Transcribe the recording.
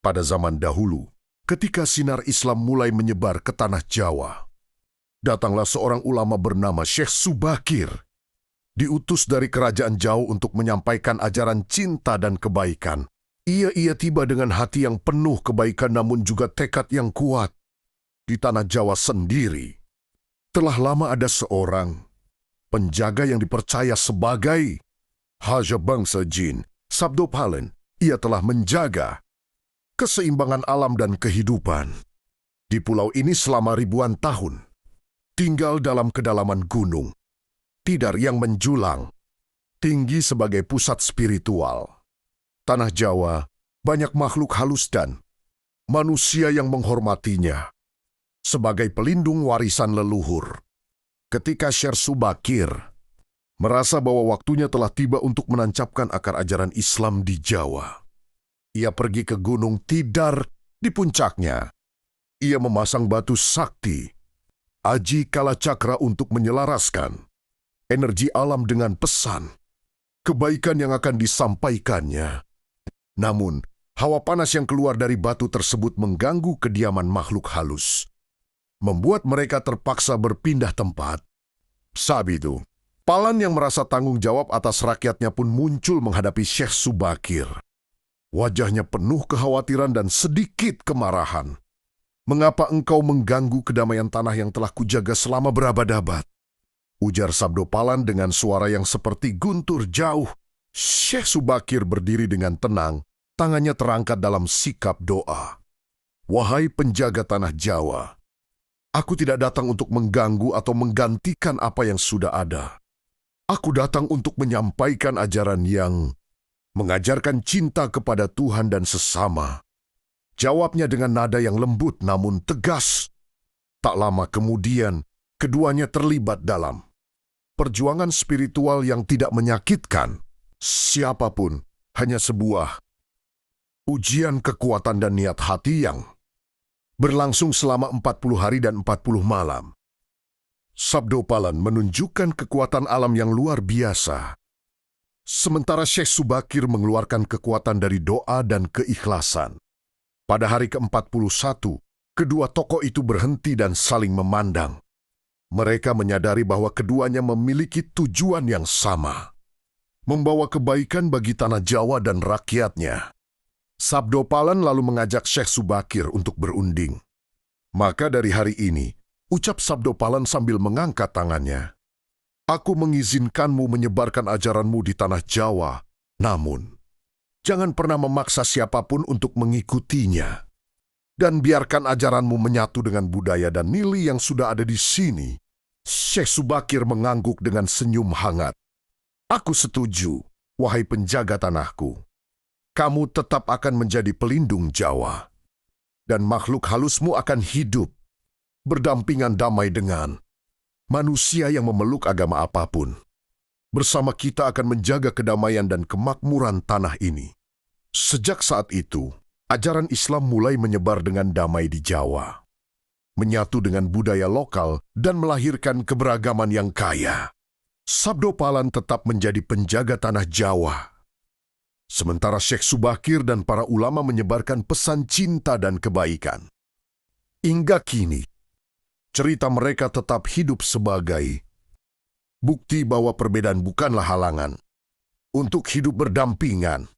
Pada zaman dahulu, ketika sinar Islam mulai menyebar ke tanah Jawa, datanglah seorang ulama bernama Syekh Subakir, diutus dari kerajaan jauh untuk menyampaikan ajaran cinta dan kebaikan. Ia tiba dengan hati yang penuh kebaikan namun juga tekad yang kuat. Di tanah Jawa sendiri, telah lama ada seorang penjaga yang dipercaya sebagai Haja Bangsa Jin, Sabdopalan. Ia telah menjaga keseimbangan alam dan kehidupan di pulau ini selama ribuan tahun. Tinggal dalam kedalaman gunung, Tidar yang menjulang, tinggi sebagai pusat spiritual. Tanah Jawa banyak makhluk halus dan manusia yang menghormatinya sebagai pelindung warisan leluhur. Ketika Syekh Subakir merasa bahwa waktunya telah tiba untuk menancapkan akar ajaran Islam di Jawa, ia pergi ke Gunung Tidar. Di puncaknya, ia memasang batu sakti, Aji Kalacakra, untuk menyelaraskan energi alam dengan pesan kebaikan yang akan disampaikannya. Namun, hawa panas yang keluar dari batu tersebut mengganggu kediaman makhluk halus, membuat mereka terpaksa berpindah tempat. Saat itu, Palan yang merasa tanggung jawab atas rakyatnya pun muncul menghadapi Syekh Subakir. Wajahnya penuh kekhawatiran dan sedikit kemarahan. "Mengapa engkau mengganggu kedamaian tanah yang telah kujaga selama berabad-abad?" ujar Sabdopalan dengan suara yang seperti guntur jauh. Syekh Subakir berdiri dengan tenang, tangannya terangkat dalam sikap doa. "Wahai penjaga tanah Jawa, aku tidak datang untuk mengganggu atau menggantikan apa yang sudah ada. Aku datang untuk menyampaikan ajaran yang mengajarkan cinta kepada Tuhan dan sesama," jawabnya dengan nada yang lembut namun tegas. Tak lama kemudian, keduanya terlibat dalam perjuangan spiritual yang tidak menyakitkan siapapun, hanya sebuah ujian kekuatan dan niat hati yang berlangsung selama 40 hari dan 40 malam. Sabdopalan menunjukkan kekuatan alam yang luar biasa, sementara Syekh Subakir mengeluarkan kekuatan dari doa dan keikhlasan. Pada hari ke-41, kedua tokoh itu berhenti dan saling memandang. Mereka menyadari bahwa keduanya memiliki tujuan yang sama, membawa kebaikan bagi tanah Jawa dan rakyatnya. Sabdopalan lalu mengajak Syekh Subakir untuk berunding. "Maka dari hari ini," ucap Sabdopalan sambil mengangkat tangannya, "aku mengizinkanmu menyebarkan ajaranmu di tanah Jawa, namun jangan pernah memaksa siapapun untuk mengikutinya. Dan biarkan ajaranmu menyatu dengan budaya dan nilai yang sudah ada di sini." Syekh Subakir mengangguk dengan senyum hangat. "Aku setuju, wahai penjaga tanahku. Kamu tetap akan menjadi pelindung Jawa. Dan makhluk halusmu akan hidup berdampingan damai dengan manusia yang memeluk agama apapun. Bersama kita akan menjaga kedamaian dan kemakmuran tanah ini." Sejak saat itu, ajaran Islam mulai menyebar dengan damai di Jawa, menyatu dengan budaya lokal dan melahirkan keberagaman yang kaya. Sabdopalan tetap menjadi penjaga tanah Jawa, sementara Syekh Subakir dan para ulama menyebarkan pesan cinta dan kebaikan. Hingga kini, cerita mereka tetap hidup sebagai bukti bahwa perbedaan bukanlah halangan untuk hidup berdampingan